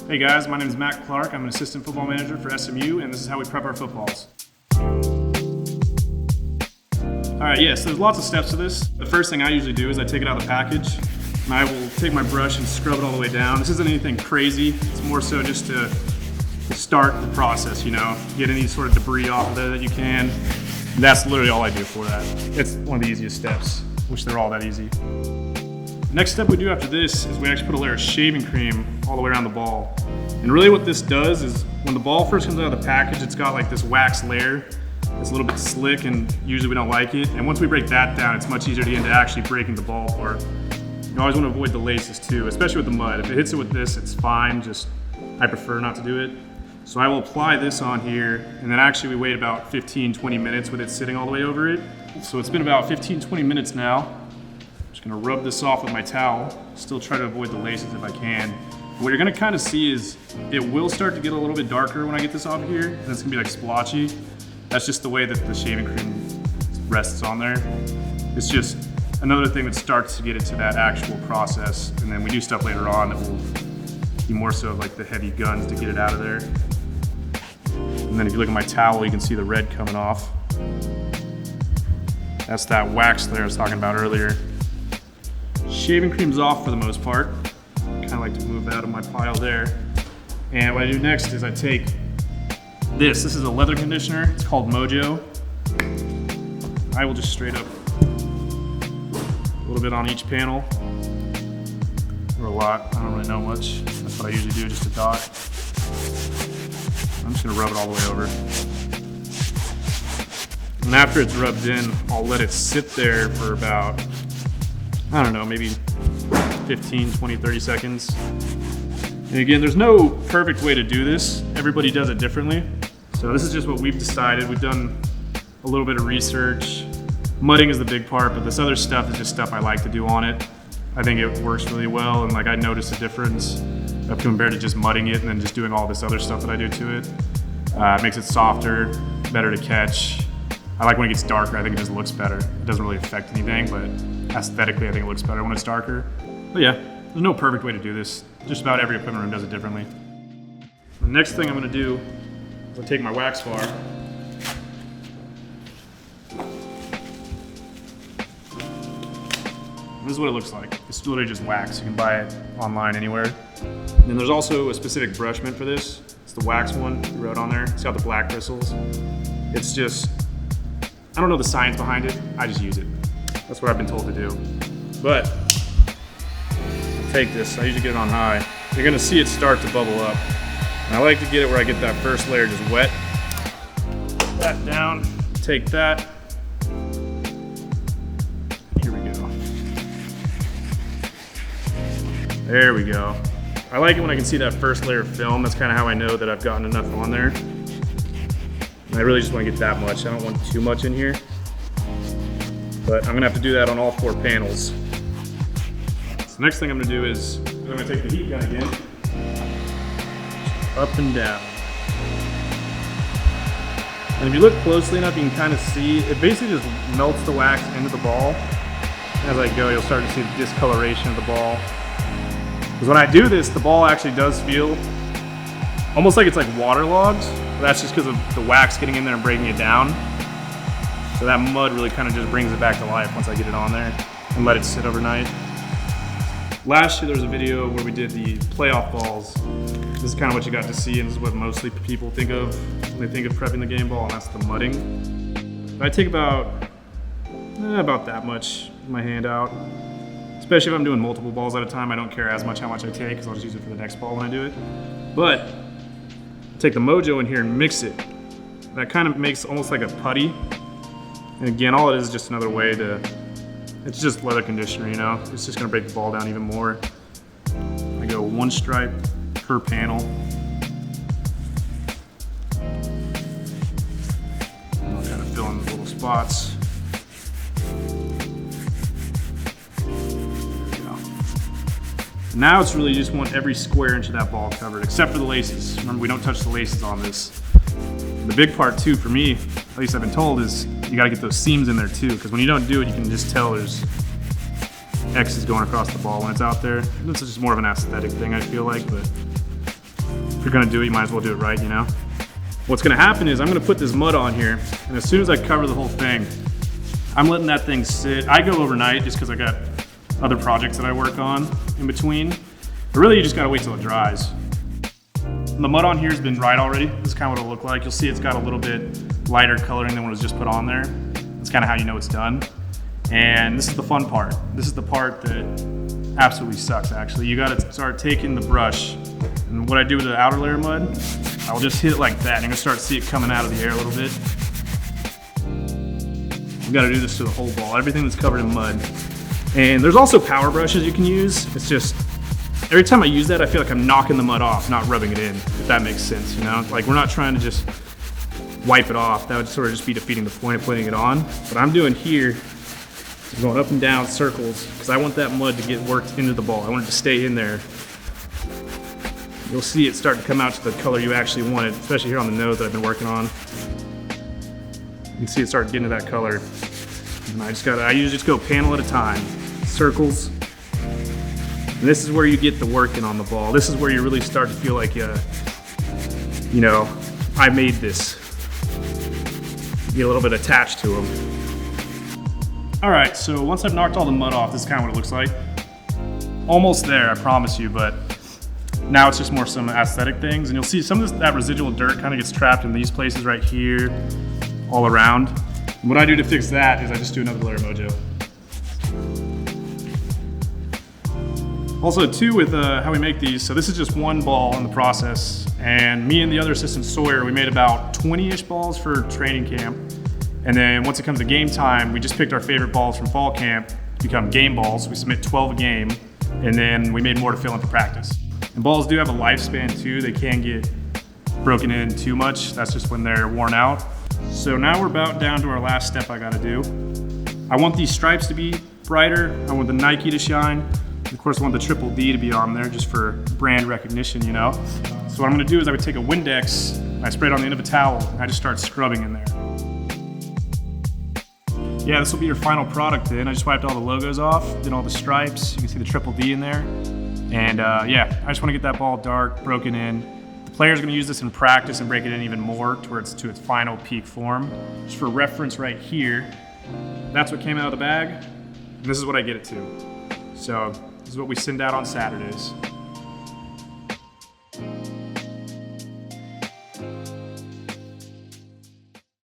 Hey guys, my name is Matt Clark. I'm an assistant football manager for SMU, and this is how we prep our footballs. Alright, yes, there's lots of steps to this. The first thing I usually do is I take it out of the package, and I will take my brush and scrub it all the way down. This isn't anything crazy. It's more so just to start the process, you know, get any sort of debris off of there that you can. And that's literally all I do for that. It's one of the easiest steps, which they're all that easy. Next step we do after this is we actually put a layer of shaving cream all the way around the ball. And really what this does is when the ball first comes out of the package, it's got like this wax layer. It's a little bit slick and usually we don't like it. And once we break that down, it's much easier to get into actually breaking the ball apart. You always want to avoid the laces too, especially with the mud. If it hits it with this, it's fine, just I prefer not to do it. So I will apply this on here, and then actually we wait about 15-20 minutes with it sitting all the way over it. So it's been about 15-20 minutes now. Just gonna rub this off with my towel. Still try to avoid the laces if I can. What you're gonna kind of see is it will start to get a little bit darker when I get this off of here, and it's gonna be like splotchy. That's just the way that the shaving cream rests on there. It's just another thing that starts to get it to that actual process, and then we do stuff later on that will be more so like the heavy guns to get it out of there. And then if you look at my towel, you can see the red coming off. That's that wax layer I was talking about earlier. Shaving cream's off for the most part. Kind of like to move that out of my pile there. And what I do next is I take this. This is a leather conditioner. It's called Mojo. I will just straight up a little bit on each panel. Or a lot. I don't really know much. That's what I usually do, just a dot. I'm just gonna rub it all the way over. And after it's rubbed in, I'll let it sit there for about, I don't know, maybe 15, 20, 30 seconds. And again, there's no perfect way to do this. Everybody does it differently. So this is just what we've decided. We've done a little bit of research. Mudding is the big part, but this other stuff is just stuff I like to do on it. I think it works really well, and like I noticed a difference compared to just mudding it and then just doing all this other stuff that I do to it. It makes it softer, better to catch. I like when it gets darker. I think it just looks better. It doesn't really affect anything, but aesthetically I think it looks better when it's darker. But yeah, there's no perfect way to do this. Just about every equipment room does it differently. The next thing I'm gonna do is I take my wax bar. This is what it looks like. It's literally just wax. You can buy it online anywhere. And then there's also a specific brush meant for this. It's the wax one we wrote on there. It's got the black bristles. It's just, I don't know the science behind it. I just use it. That's what I've been told to do. But take this, I usually get it on high. You're gonna see it start to bubble up. And I like to get it where I get that first layer just wet. Put that down, take that. Here we go. There we go. I like it when I can see that first layer of film. That's kind of how I know that I've gotten enough on there. And I really just want to get that much. I don't want too much in here. But I'm gonna have to do that on all 4 panels. So the next thing I'm gonna do is, I'm gonna take the heat gun again. Up and down. And if you look closely enough, you can kind of see, it basically just melts the wax into the ball. As I go, you'll start to see the discoloration of the ball. Because when I do this, the ball actually does feel almost like it's like waterlogged. That's just because of the wax getting in there and breaking it down. So that mud really kind of just brings it back to life once I get it on there and let it sit overnight. Last year there was a video where we did the playoff balls. This is kind of what you got to see, and this is what mostly people think of when they think of prepping the game ball, and that's the mudding. I take about that much in my hand out. Especially if I'm doing multiple balls at a time, I don't care as much how much I take because I'll just use it for the next ball when I do it. But take the Mojo in here and mix it. That kind of makes almost like a putty. And again, all it is just another way to, it's just leather conditioner, you know? It's just gonna break the ball down even more. I go 1 stripe per panel. And I'll kind of fill in the little spots. Now it's really just want every square inch of that ball covered, except for the laces. Remember, we don't touch the laces on this. The big part too, for me, at least I've been told, is you gotta get those seams in there too, because when you don't do it, you can just tell there's X's going across the ball when it's out there. This is just more of an aesthetic thing, I feel like, but If you're gonna do it, you might as well do it right, you know? What's gonna happen is I'm gonna put this mud on here, and as soon as I cover the whole thing, I'm letting that thing sit. I go overnight just because I got other projects that I work on in between. But really, you just gotta wait till it dries. The mud on here has been dried already. This is kind of what it'll look like. You'll see it's got a little bit lighter coloring than what was just put on there. That's kind of how you know it's done. And this is the fun part. This is the part that absolutely sucks, actually. You gotta start taking the brush, and what I do with the outer layer of mud, I'll just hit it like that, and you're gonna start to see it coming out of the air a little bit. You gotta do this to the whole ball, everything that's covered in mud. And there's also power brushes you can use. It's just, every time I use that, I feel like I'm knocking the mud off, not rubbing it in, if that makes sense, you know? Like, we're not trying to just wipe it off. That would sort of just be defeating the point of putting it on. What I'm doing here is going up and down circles, because I want that mud to get worked into the ball. I want it to stay in there. You'll see it start to come out to the color you actually want it, especially here on the nose that I've been working on. You can see it start getting to that color. And I usually just go panel at a time, circles. And this is where you get the working on the ball. This is where you really start to feel like, you know, I made this. You get a little bit attached to them. All right, so once I've knocked all the mud off, this is kind of what it looks like. Almost there, I promise you, but now it's just more some aesthetic things. And you'll see some of that residual dirt kind of gets trapped in these places right here, all around. And what I do to fix that is I just do another layer of Mojo. Also too, with how we make these, so this is just one ball in the process, and me and the other assistant Sawyer, we made about 20-ish balls for training camp. And then once it comes to game time, we just picked our favorite balls from fall camp to become game balls. We submit 12 a game, and then we made more to fill in for practice. And balls do have a lifespan too. They can get broken in too much. That's just when they're worn out. So now we're about down to our last step I gotta do. I want these stripes to be brighter. I want the Nike to shine. Of course, I want the triple D to be on there just for brand recognition, you know? So what I'm gonna do is I would take a Windex, and I spray it on the end of a towel, and I just start scrubbing in there. Yeah, this will be your final product then. I just wiped all the logos off, did all the stripes. You can see the triple D in there. And yeah, I just wanna get that ball dark, broken in. The player's gonna use this in practice and break it in even more towards its final peak form. Just for reference right here, that's what came out of the bag. And this is what I get it to. So this is what we send out on Saturdays.